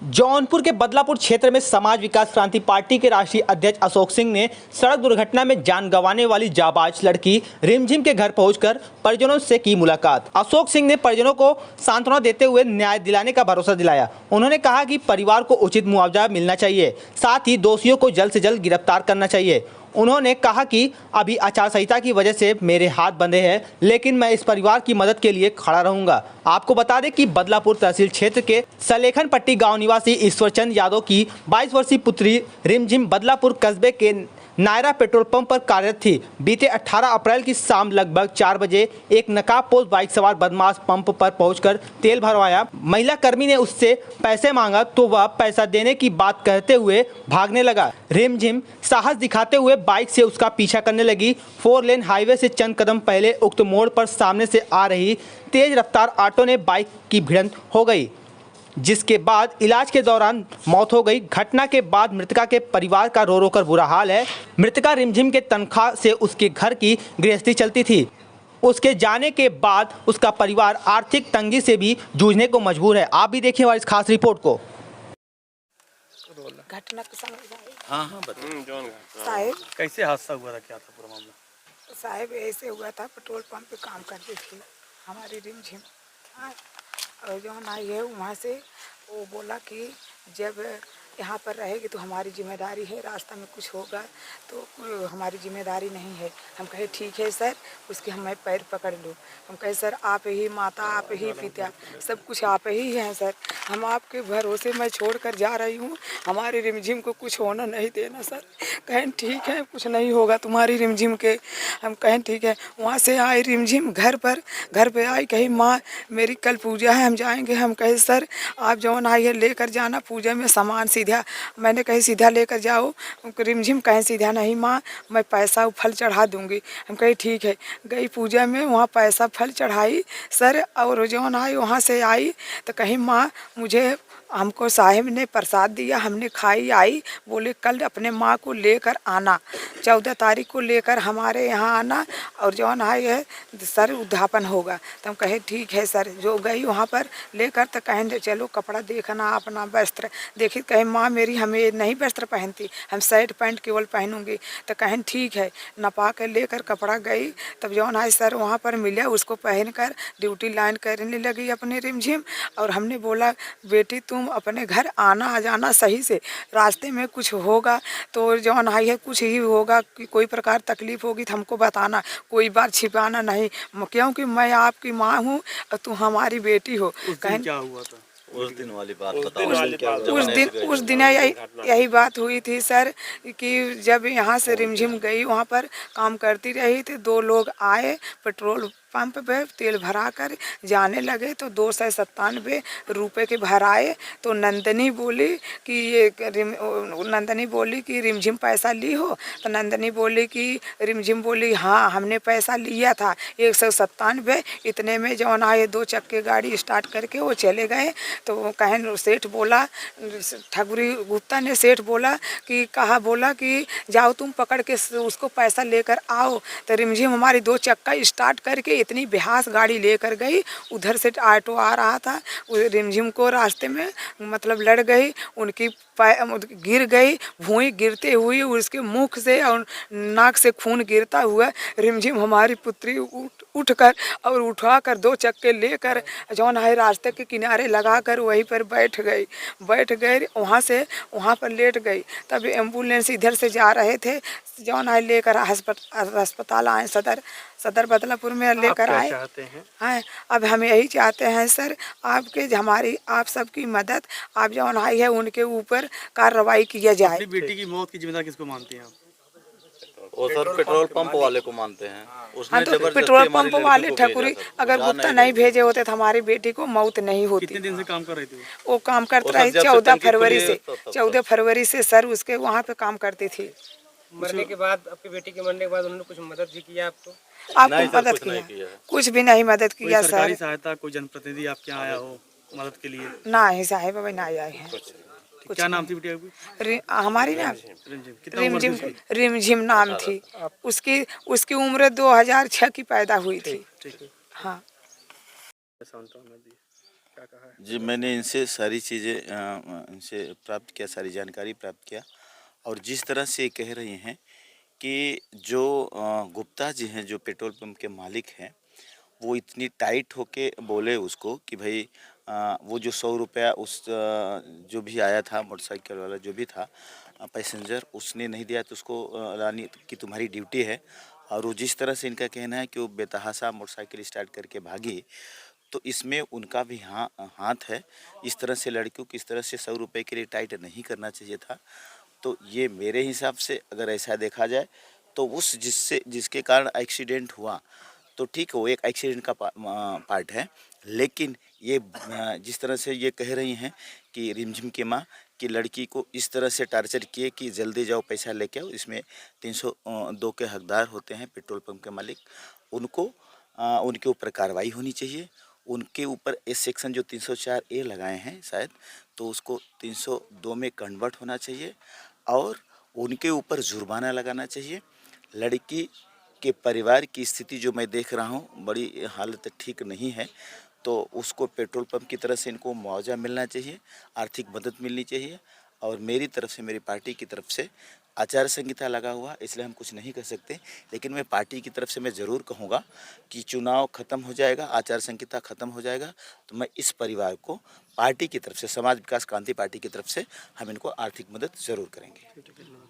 जौनपुर के बदलापुर क्षेत्र में समाज विकास क्रांति पार्टी के राष्ट्रीय अध्यक्ष अशोक सिंह ने सड़क दुर्घटना में जान गंवाने वाली जाबाज लड़की रिमझिम के घर पहुंचकर परिजनों से की मुलाकात। अशोक सिंह ने परिजनों को सांत्वना देते हुए न्याय दिलाने का भरोसा दिलाया। उन्होंने कहा कि परिवार को उचित मुआवजा मिलना चाहिए, साथ ही दोषियों को जल्द से जल्द गिरफ्तार करना चाहिए। उन्होंने कहा कि अभी आचार संहिता की वजह से मेरे हाथ बंधे हैं, लेकिन मैं इस परिवार की मदद के लिए खड़ा रहूंगा। आपको बता दें कि बदलापुर तहसील क्षेत्र के सलेखन पट्टी गांव निवासी ईश्वरचंद यादव की 22 वर्षीय पुत्री रिमझिम बदलापुर कस्बे के नायरा पेट्रोल पंप पर कार्यरत थी। बीते 18 अप्रैल की शाम लगभग 4 बजे एक नकाबपोश बाइक सवार बदमाश पंप पर पहुंचकर तेल भरवाया। महिला कर्मी ने उससे पैसे मांगा तो वह पैसा देने की बात कहते हुए भागने लगा। रिमझिम साहस दिखाते हुए बाइक से उसका पीछा करने लगी। 4 लेन हाईवे से चंद कदम पहले उक्त मोड़ पर सामने से आ रही तेज रफ्तार ऑटो ने बाइक की भिड़ंत हो गई, जिसके बाद इलाज के दौरान मौत हो गई। घटना के बाद मृतका के परिवार का रो रो कर बुरा हाल है। मृतका रिमझिम के तनख्वाह से उसके घर की गृहस्थी चलती थी। उसके जाने के बाद उसका परिवार आर्थिक तंगी से भी जूझने को मजबूर है। आप भी देखिए हमारी इस खास रिपोर्ट को। घटना के समय हाँ बताइए साहेब, कैसे हादसा हुआ था, क्या था पूरा मामला? साहेब ऐसे हुआ था, पेट्रोल पंप पे काम करती थी हमारी रिमझिम। हाँ, और जो आई है वहाँ से वो बोला कि जब यहाँ पर रहेगी तो हमारी जिम्मेदारी है, रास्ता में कुछ होगा तो हमारी जिम्मेदारी नहीं है। हम कहे ठीक है सर, उसके हम पैर पकड़ लो। हम कहे सर आप ही माता, आप ही पिता, सब कुछ आप ही हैं सर। हम आपके भरोसे मैं छोड़ कर जा रही हूँ, हमारी रिमझिम को कुछ होना नहीं देना सर। कहें ठीक है, कुछ नहीं होगा तुम्हारी रिमझिम के। हम कहें ठीक है। वहाँ से आई रिमझिम घर पे आई, कही माँ मेरी कल पूजा है, हम जाएंगे। हम कहे सर आप जौन आई है लेकर जाना, पूजा में सामान सीधा। मैंने कही सीधा लेकर जाओ। रिमझिम कहें सीधा नहीं माँ, मैं पैसा फल चढ़ा दूंगी। हम कही ठीक है। गई पूजा में, वहाँ पैसा फल चढ़ाई सर। और जौन आई वहाँ से आई तो कहीं माँ मुझे हमको साहिब ने प्रसाद दिया, हमने खाई। आई बोले कल अपने माँ को लेकर आना, 14 तारीख को लेकर हमारे यहाँ आना, और जौन आई है सर उद्यापन होगा। तो हम कहे ठीक है सर। जो गई वहाँ पर लेकर तो कहें चलो कपड़ा देखना, अपना वस्त्र देखी। कहे माँ मेरी हमें नहीं वस्त्र पहनती, हम शर्ट पैंट केवल पहनूंगी। तो कहें ठीक है। नपा कर लेकर कपड़ा गई, तब जौन आई सर वहाँ पर मिला, उसको पहन कर ड्यूटी लाइन करने लगी अपने रिमझिम। और हमने बोला बेटी तुम अपने घर आना आ जाना सही से, रास्ते में कुछ होगा तो जौन आई है कुछ ही होगा कि कोई प्रकार तकलीफ होगी तो हमको बताना, कोई बात छिपाना नहीं, क्योंकि मैं आपकी माँ हूँ और तू हमारी बेटी हो। कहें क्या हुआ था उस दिन वाली बात बताओ। उस दिन यही बात हुई थी सर कि जब यहाँ से रिमझिम गई, वहाँ पर काम करती रही थी। 2 लोग आए पेट्रोल पंप पे तेल भरा कर जाने लगे तो 297 रुपये के भराए। तो नंदनी बोली कि रिमझिम पैसा ली हो? तो नंदनी बोली कि रिमझिम बोली हाँ हमने पैसा लिया था 197। इतने में जौन आए 2 चक्के गाड़ी स्टार्ट करके वो चले गए। तो कहें सेठ बोला, ठगुरी गुप्ता ने सेठ बोला कि कहा, बोला कि जाओ तुम पकड़ के उसको पैसा लेकर आओ। तो रिमझिम हमारी 2 चक्का स्टार्ट करके इतनी बेहास गाड़ी लेकर गई। उधर से ऑटो आ रहा था, रिमझिम को रास्ते में मतलब लड़ गई, उनकी गिर गई। भूई गिरते हुए उसके मुख से और नाक से खून गिरता हुआ रिमझिम हमारी पुत्री उठकर और उठाकर 2 चक्के लेकर जौन है रास्ते के किनारे लगाकर वहीं पर बैठ गई। वहाँ से वहाँ पर लेट गई। तब एम्बुलेंस इधर से जा रहे थे, जौन है लेकर अस्पताल आए, सदर बदलापुर में लेकर आए। हाँ, अब हम यही चाहते हैं सर आपके हमारी आप सबकी मदद, आप जौन आई है उनके ऊपर कार्रवाई किया जाए। अपनी बेटी की मौत की जिम्मेदारी किसको मानती हैं आप? वो सर पेट्रोल पंप वाले को मानते हैं। हाँ, तो पेट्रोल पंप वाले ठकुरी अगर गुप्ता नहीं भेजे होते तो हमारी बेटी को मौत नहीं होती। कितने दिन से काम कर रही थी वो काम करती रही 14 फरवरी से। 14 फरवरी से सर उसके वहाँ पे काम करती थी। मरने के बाद, आपकी बेटी के मरने के बाद उन्होंने कुछ मदद भी किया आपको? आपको मदद किया? कुछ भी नहीं मदद किया सर। सरकारी सहायता कोई जनप्रतिनिधि आपके यहाँ आया हो मदद के लिए? ना ही साहेब अभी ना आए हैं। क्या नाम थी बेटी आपकी? हमारी नाम रिमझिम नाम थी। उसकी उम्र 2006 की पैदा हुई थी। हाँ। क्या कहा है? जी, मैंने इनसे सारी चीज़ें इनसे प्राप्त किया, सारी जानकारी प्राप्त किया। और जिस तरह से ये कह रही हैं कि जो गुप्ता जी हैं, जो पेट्रोल पंप के मालिक हैं, वो इतनी टाइट होके बोले उसको कि भाई वो जो 100 रुपया उस जो भी आया था मोटरसाइकिल वाला जो भी था पैसेंजर, उसने नहीं दिया तो उसको लानी कि तुम्हारी ड्यूटी है। और वो जिस तरह से इनका कहना है कि वो बेतहाशा मोटरसाइकिल स्टार्ट करके भागी, तो इसमें उनका भी हाथ है। इस तरह से लड़कियों को इस तरह से 100 रुपये के लिए टाइट नहीं करना चाहिए था। तो ये मेरे हिसाब से अगर ऐसा देखा जाए तो उस जिसके कारण एक्सीडेंट हुआ, तो ठीक है, वो एक एक्सीडेंट का पार्ट है। लेकिन ये जिस तरह से ये कह रही हैं कि रिमझिम की माँ कि लड़की को इस तरह से टार्चर किए कि जल्दी जाओ पैसा लेके आओ, इसमें 302 के हकदार होते हैं पेट्रोल पंप के मालिक, उनको उनके ऊपर कार्रवाई होनी चाहिए। उनके ऊपर इस सेक्शन जो 304 ए लगाए हैं शायद, तो उसको 302 में कन्वर्ट होना चाहिए और उनके ऊपर जुर्माना लगाना चाहिए। लड़की के परिवार की स्थिति जो मैं देख रहा हूँ, बड़ी हालत ठीक नहीं है, तो उसको पेट्रोल पंप की तरफ से इनको मुआवजा मिलना चाहिए, आर्थिक मदद मिलनी चाहिए। और मेरी तरफ से, मेरी पार्टी की तरफ से आचार संहिता लगा हुआ, इसलिए हम कुछ नहीं कर सकते। लेकिन मैं पार्टी की तरफ से मैं ज़रूर कहूँगा कि चुनाव ख़त्म हो जाएगा, आचार संहिता ख़त्म हो जाएगा, तो मैं इस परिवार को पार्टी की तरफ से, समाज विकास क्रांति पार्टी की तरफ से हम इनको आर्थिक मदद ज़रूर करेंगे।